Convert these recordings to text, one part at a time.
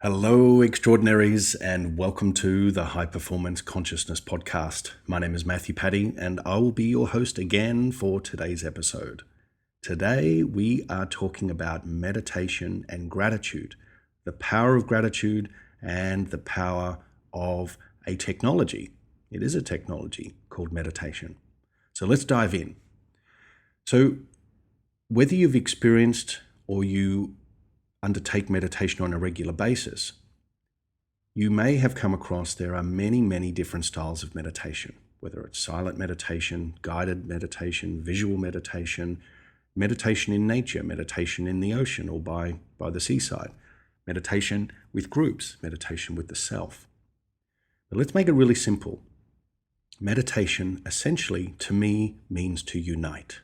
Hello, extraordinaries, and welcome to the High Performance Consciousness Podcast. My name is Matthew Paddy, and I will be your host again for today's episode. Today, we are talking about meditation and gratitude, the power of gratitude and the power of a technology. It is a technology called meditation. So let's dive in. So, whether you've experienced or you undertake meditation on a regular basis, you may have come across there are many different styles of meditation, whether it's silent meditation, guided meditation, visual meditation, meditation in nature, meditation in the ocean or by the seaside, meditation with groups, meditation with the self. But let's make it really simple. Meditation essentially to me means to unite.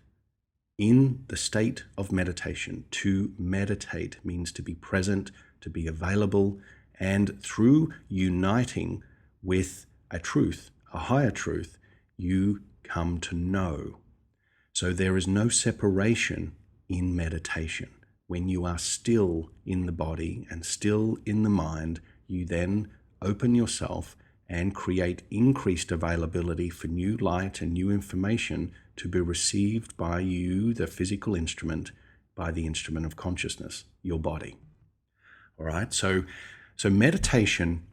In the state of meditation, to meditate means to be present, to be available, and through uniting with a truth, a higher truth, you come to know. So there is no separation in meditation. When you are still in the body and still in the mind, you then open yourself and create increased availability for new light and new information to be received by you, the physical instrument, by the instrument of consciousness, your body. All right, so meditation,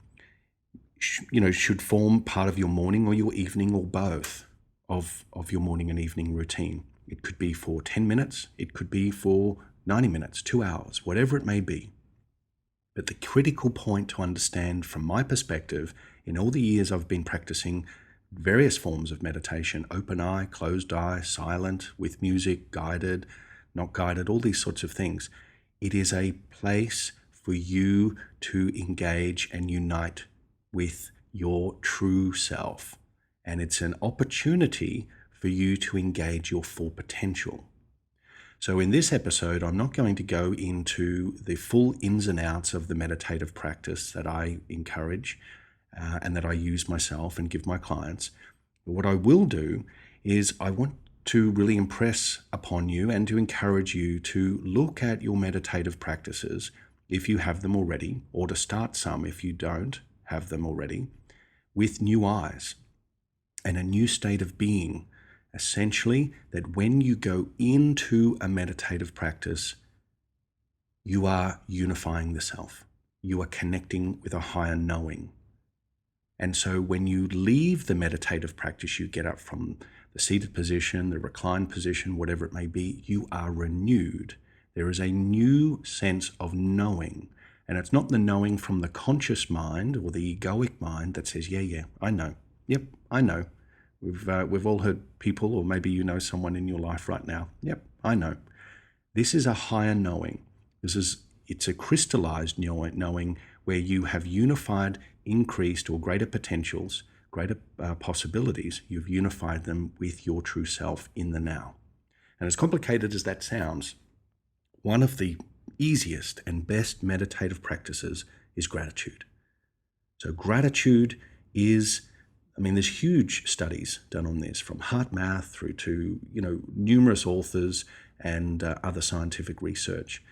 should form part of your morning or your evening or both of your morning and evening routine. It could be for 10 minutes, it could be for 90 minutes, 2 hours, whatever it may be. But the critical point to understand from my perspective, in all the years I've been practicing various forms of meditation, open eye, closed eye, silent, with music, guided, not guided, all these sorts of things, it is a place for you to engage and unite with your true self. And it's an opportunity for you to engage your full potential. So in this episode, I'm not going to go into the full ins and outs of the meditative practice that I encourage and that I use myself and give my clients. But what I will do is I want to really impress upon you and to encourage you to look at your meditative practices if you have them already, or to start some if you don't have them already, with new eyes and a new state of being. Essentially, that when you go into a meditative practice, you are unifying the self. You are connecting with a higher knowing. And so when you leave the meditative practice, you get up from the seated position, the reclined position, whatever it may be, you are renewed. There is a new sense of knowing. And it's not the knowing from the conscious mind or the egoic mind that says, yeah, I know. Yep, I know. We've all heard people, or maybe you know someone in your life right now. Yep, I know. This is a higher knowing. It's a crystallized knowing where you have unified, increased, or greater potentials, greater possibilities. You've unified them with your true self in the now. And as complicated as that sounds, one of the easiest and best meditative practices is gratitude. So gratitude is, there's huge studies done on this, from HeartMath through to, numerous authors and other scientific research,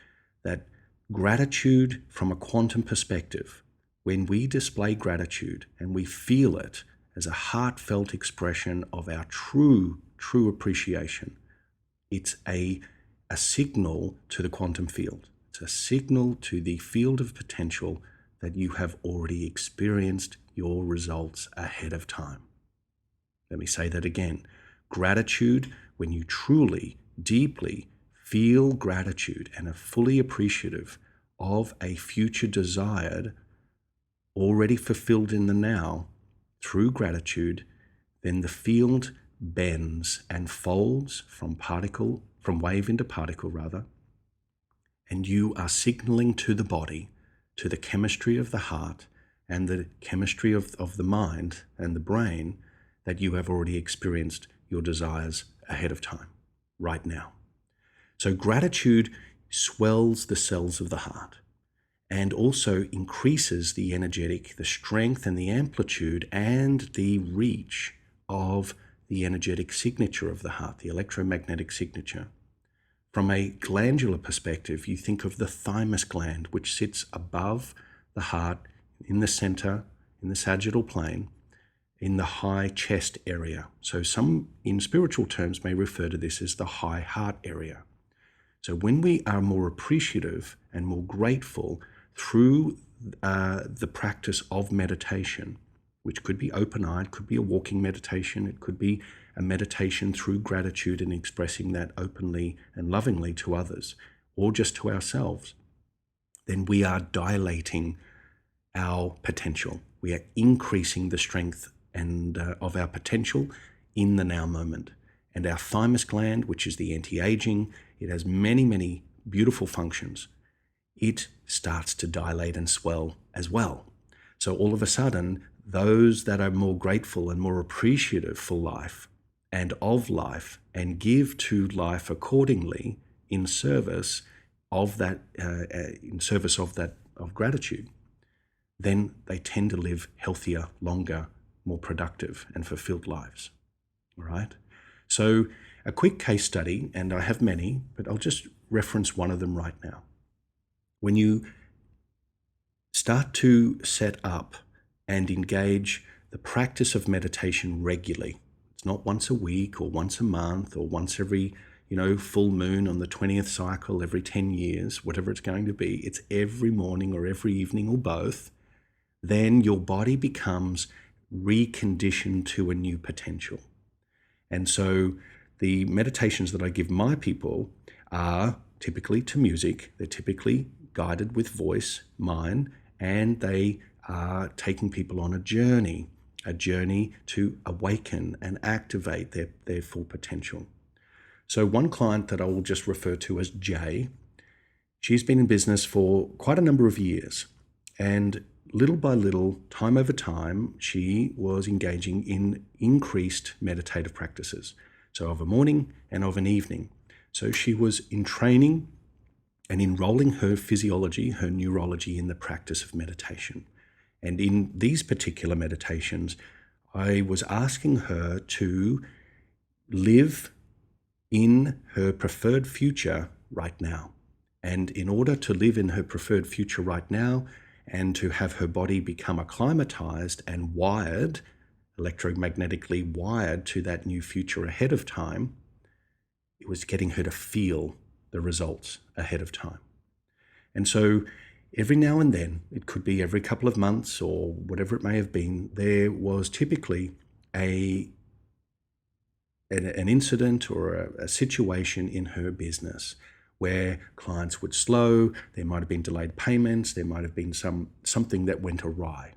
that gratitude from a quantum perspective, when we display gratitude and we feel it as a heartfelt expression of our true appreciation, it's a signal to the quantum field. It's a signal to the field of potential that you have already experienced your results ahead of time. Let me say that again. Gratitude, when you truly, deeply feel gratitude and are fully appreciative of a future desired, already fulfilled in the now, through gratitude, then the field bends and folds from wave into particle rather, and you are signaling to the body, to the chemistry of the heart and the chemistry of the mind and the brain, that you have already experienced your desires ahead of time, right now. So gratitude swells the cells of the heart and also increases the strength and the amplitude and the reach of the energetic signature of the heart, the electromagnetic signature. From a glandular perspective, you think of the thymus gland, which sits above the heart, in the center, in the sagittal plane, in the high chest area. So some, in spiritual terms, may refer to this as the high heart area. So when we are more appreciative and more grateful through the practice of meditation, which could be open-eyed, could be a walking meditation, it could be a meditation through gratitude and expressing that openly and lovingly to others, or just to ourselves, then we are dilating our potential. We are increasing the strength and of our potential in the now moment. And our thymus gland, which is the anti-aging, it has many, many beautiful functions. It starts to dilate and swell as well. So all of a sudden, those that are more grateful and more appreciative for life and of life and give to life accordingly in service of that, of gratitude, then they tend to live healthier, longer, more productive and fulfilled lives. All right? So a quick case study, and I have many, but I'll just reference one of them right now. When you start to set up and engage the practice of meditation regularly, it's not once a week or once a month or once every, full moon on the 20th cycle, every 10 years, whatever it's going to be, it's every morning or every evening or both, then your body becomes reconditioned to a new potential. And so the meditations that I give my people are typically to music. They're typically guided with voice, mine, and they are taking people on a journey to awaken and activate their full potential. So one client that I will just refer to as Jay, she's been in business for quite a number of years. And little by little, time over time, she was engaging in increased meditative practices. So of a morning and of an evening. So she was in training and enrolling her physiology, her neurology in the practice of meditation. And in these particular meditations, I was asking her to live in her preferred future right now. And in order to live in her preferred future right now and to have her body become acclimatized and wired, electromagnetically wired to that new future ahead of time, it was getting her to feel the results ahead of time. And so every now and then, it could be every couple of months or whatever it may have been, there was typically an incident or a situation in her business where clients would slow, there might have been delayed payments, there might have been something that went awry.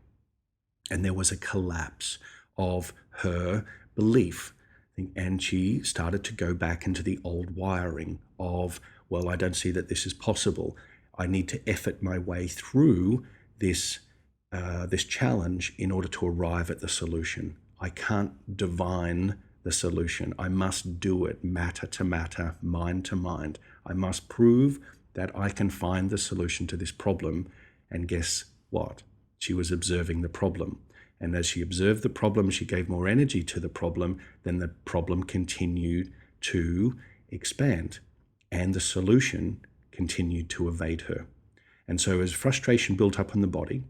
And there was a collapse of her belief. And she started to go back into the old wiring of, well, I don't see that this is possible. I need to effort my way through this challenge in order to arrive at the solution. I can't divine the solution. I must do it matter to matter, mind to mind. I must prove that I can find the solution to this problem. And guess what? She was observing the problem. And as she observed the problem, she gave more energy to the problem, then the problem continued to expand. And the solution continued to evade her. And so as frustration built up in the body,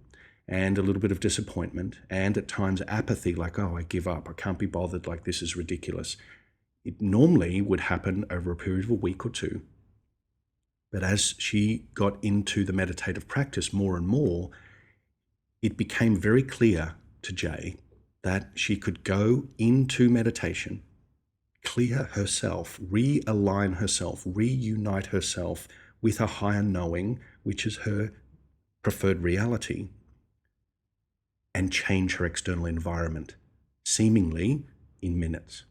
and a little bit of disappointment, and at times apathy, like, oh, I give up, I can't be bothered, like this is ridiculous. It normally would happen over a period of a week or two. But as she got into the meditative practice more and more, it became very clear to Jay that she could go into meditation, clear herself, realign herself, reunite herself with a higher knowing, which is her preferred reality, and change her external environment, seemingly in minutes.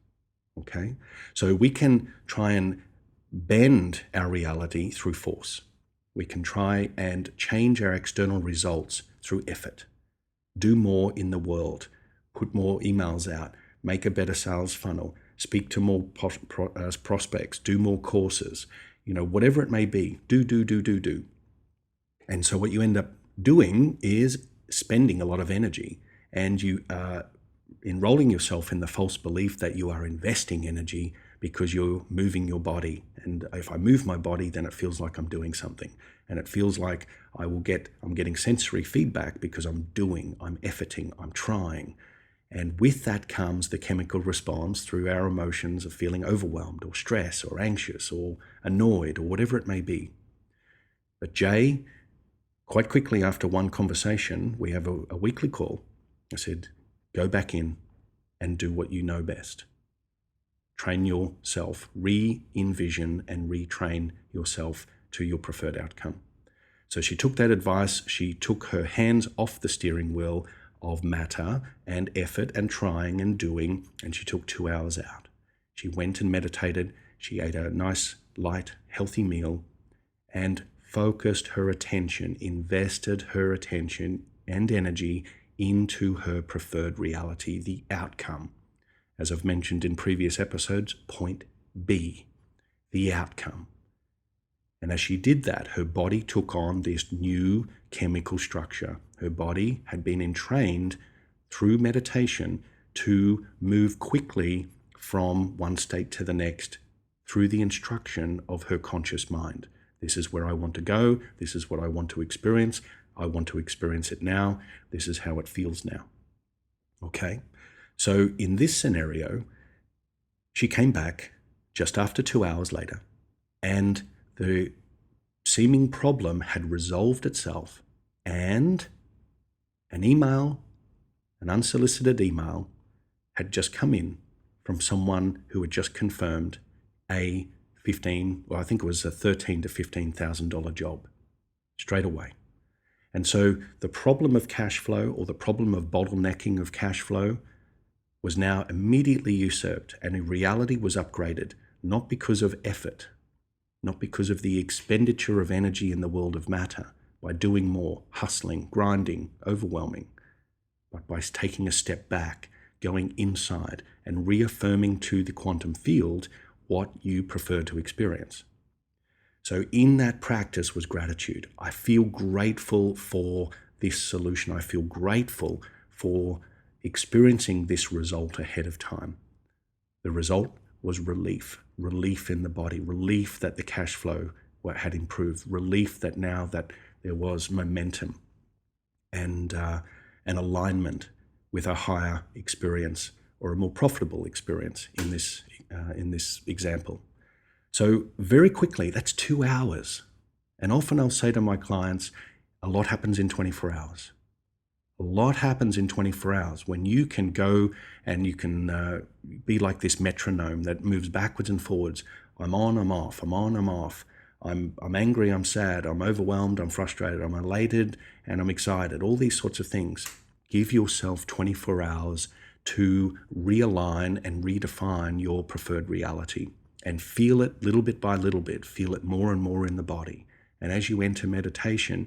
Okay? So we can try and bend our reality through force. We can try and change our external results through effort. Do more in the world, put more emails out, make a better sales funnel, speak to more prospects, do more courses, whatever it may be, do. And so what you end up doing is spending a lot of energy, and you are enrolling yourself in the false belief that you are investing energy because you're moving your body. And if I move my body, then it feels like I'm doing something. And it feels like I'm getting sensory feedback because I'm efforting, I'm trying. And with that comes the chemical response through our emotions of feeling overwhelmed or stressed or anxious or annoyed or whatever it may be. But Jay, quite quickly after one conversation, we have a weekly call. I said, go back in and do what you know best. Train yourself, re-envision and retrain yourself to your preferred outcome. So she took that advice. She took her hands off the steering wheel of matter and effort and trying and doing, and she took 2 hours out. She went and meditated. She ate a nice, light, healthy meal and focused her attention, invested her attention and energy into her preferred reality, the outcome. As I've mentioned in previous episodes, point B, the outcome. And as she did that, her body took on this new chemical structure. Her body had been entrained through meditation to move quickly from one state to the next through the instruction of her conscious mind. This is where I want to go. This is what I want to experience. I want to experience it now. This is how it feels now. Okay? So in this scenario, she came back just after 2 hours later, and the seeming problem had resolved itself, and an unsolicited email, had just come in from someone who had just confirmed a $13,000 to $15,000 job straight away. And so the problem of cash flow, or the problem of bottlenecking of cash flow, was now immediately usurped, and in reality was upgraded, not because of effort, not because of the expenditure of energy in the world of matter, by doing more, hustling, grinding, overwhelming, but by taking a step back, going inside, and reaffirming to the quantum field what you prefer to experience. So in that practice was gratitude. I feel grateful for this solution. I feel grateful for experiencing this result ahead of time. The result was relief in the body, relief that the cash flow had improved, relief that now that there was momentum and an alignment with a higher experience or a more profitable experience in this example. So very quickly, that's 2 hours. And often I'll say to my clients, a lot happens in 24 hours. A lot happens in 24 hours when you can go and you can be like this metronome that moves backwards and forwards. I'm on, I'm off, I'm on, I'm off. I'm angry, I'm sad, I'm overwhelmed, I'm frustrated, I'm elated, and I'm excited. All these sorts of things. Give yourself 24 hours to realign and redefine your preferred reality and feel it little bit by little bit. Feel it more and more in the body. And as you enter meditation,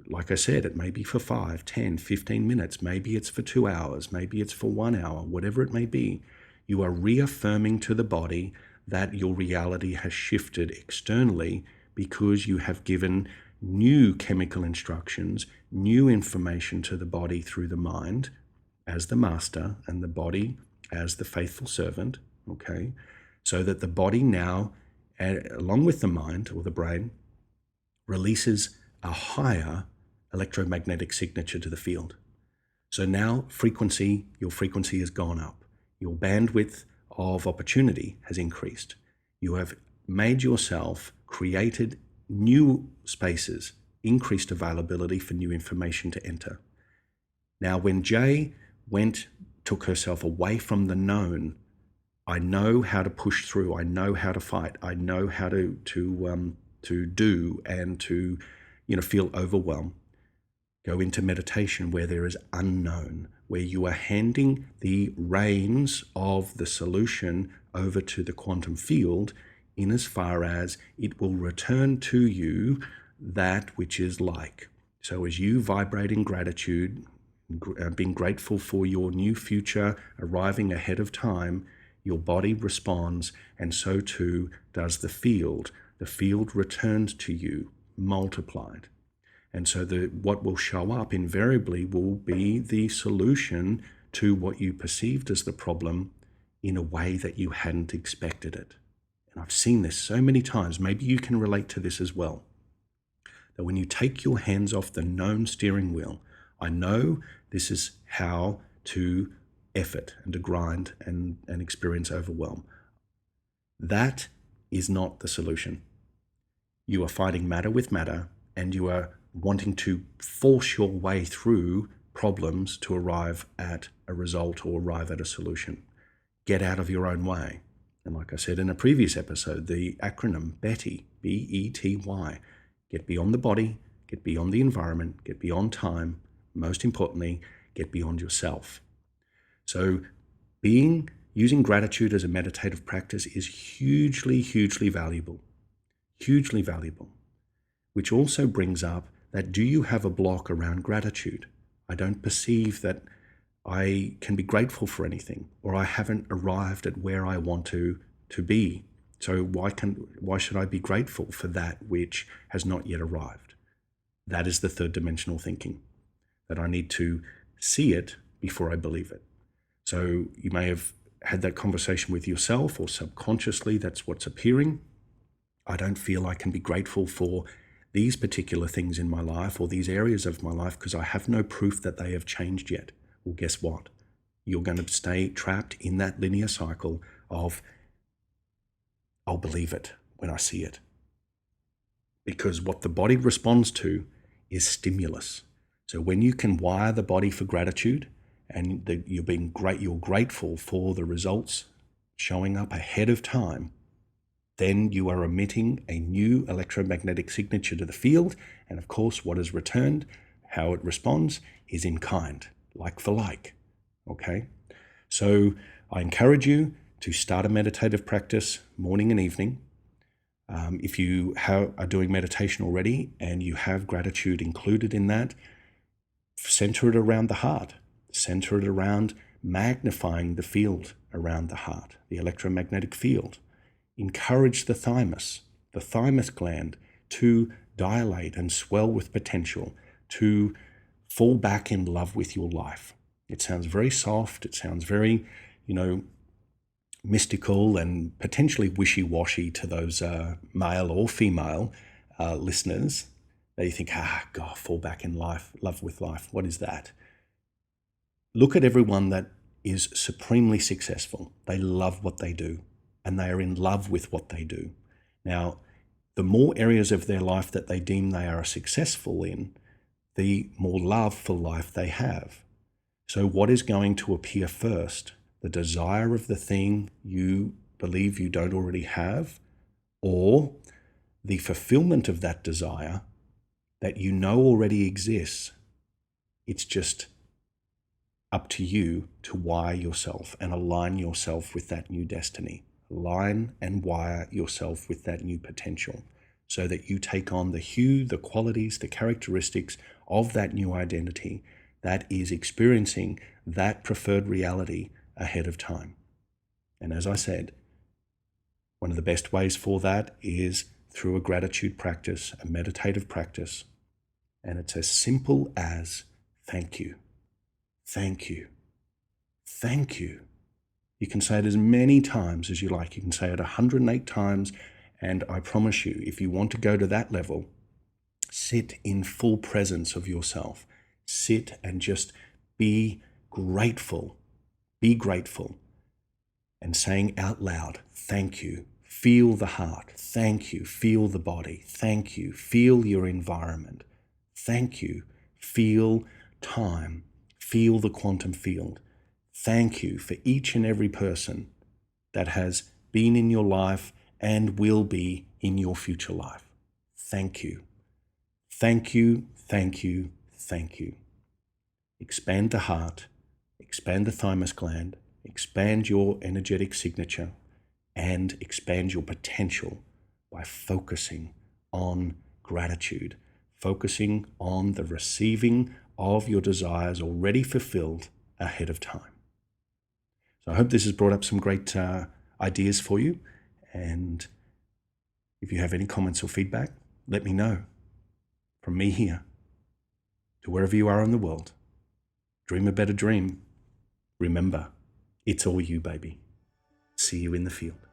like I said, it may be for 5, 10, 15 minutes. Maybe it's for 2 hours. Maybe it's for 1 hour, whatever it may be. You are reaffirming to the body that your reality has shifted externally because you have given new chemical instructions, new information to the body through the mind as the master and the body as the faithful servant, okay? So that the body now, along with the mind or the brain, releases a higher electromagnetic signature to the field. So now your frequency has gone up. Your bandwidth of opportunity has increased. You have made yourself, created new spaces, increased availability for new information to enter. Now, when Jay took herself away from the known, I know how to push through. I know how to fight. I know how to do and to feel overwhelmed. Go into meditation where there is unknown, where you are handing the reins of the solution over to the quantum field in as far as it will return to you that which is like. So as you vibrate in gratitude, being grateful for your new future arriving ahead of time, your body responds, and so too does the field. The field returns to you multiplied. And so what will show up invariably will be the solution to what you perceived as the problem in a way that you hadn't expected it. and I've seen this so many times, maybe you can relate to this as well, that when you take your hands off the known steering wheel, I know this is how to effort and to grind and experience overwhelm. That is not the solution. You are fighting matter with matter, and you are wanting to force your way through problems to arrive at a result or arrive at a solution. Get out of your own way. And like I said in a previous episode, the acronym BETY, B-E-T-Y, get beyond the body, get beyond the environment, get beyond time, most importantly, get beyond yourself. So using gratitude as a meditative practice is hugely, hugely valuable, which also brings up that, do you have a block around gratitude? I don't perceive that I can be grateful for anything, or I haven't arrived at where I want to be. So why should I be grateful for that which has not yet arrived? That is the third dimensional thinking, that I need to see it before I believe it. So you may have had that conversation with yourself, or subconsciously that's what's appearing. I don't feel I can be grateful for these particular things in my life or these areas of my life because I have no proof that they have changed yet. Well, guess what? You're going to stay trapped in that linear cycle of, I'll believe it when I see it. Because what the body responds to is stimulus. So when you can wire the body for gratitude, and you're grateful for the results showing up ahead of time, then you are emitting a new electromagnetic signature to the field. And of course, what is returned, how it responds, is in kind, like for like. Okay? So I encourage you to start a meditative practice morning and evening. If you are doing meditation already and you have gratitude included in that, center it around the heart. Center it around magnifying the field around the heart, the electromagnetic field. Encourage the thymus gland, to dilate and swell with potential, to fall back in love with your life. It sounds very soft. It sounds very, mystical and potentially wishy-washy to those male or female listeners. They think, God, fall back in love with life. What is that? Look at everyone that is supremely successful. They love what they do, and they are in love with what they do. Now, the more areas of their life that they deem they are successful in, the more love for life they have. So what is going to appear first? The desire of the thing you believe you don't already have, or the fulfillment of that desire that you know already exists? It's just up to you to wire yourself and align yourself with that new destiny. Align and wire yourself with that new potential so that you take on the hue, the qualities, the characteristics of that new identity that is experiencing that preferred reality ahead of time. And as I said, one of the best ways for that is through a gratitude practice, a meditative practice. And it's as simple as thank you. Thank you. Thank you. You can say it as many times as you like. You can say it 108 times. And I promise you, if you want to go to that level, sit in full presence of yourself. Sit and just be grateful. Be grateful. And saying out loud, thank you. Feel the heart. Thank you. Feel the body. Thank you. Feel your environment. Thank you. Feel time. Feel the quantum field. Thank you for each and every person that has been in your life and will be in your future life. Thank you. Thank you, thank you, thank you. Expand the heart, expand the thymus gland, expand your energetic signature, and expand your potential by focusing on gratitude, focusing on the receiving of your desires already fulfilled ahead of time. So I hope this has brought up some great ideas for you. And if you have any comments or feedback, let me know. From me here to wherever you are in the world, dream a better dream. Remember, it's all you, baby. See you in the field.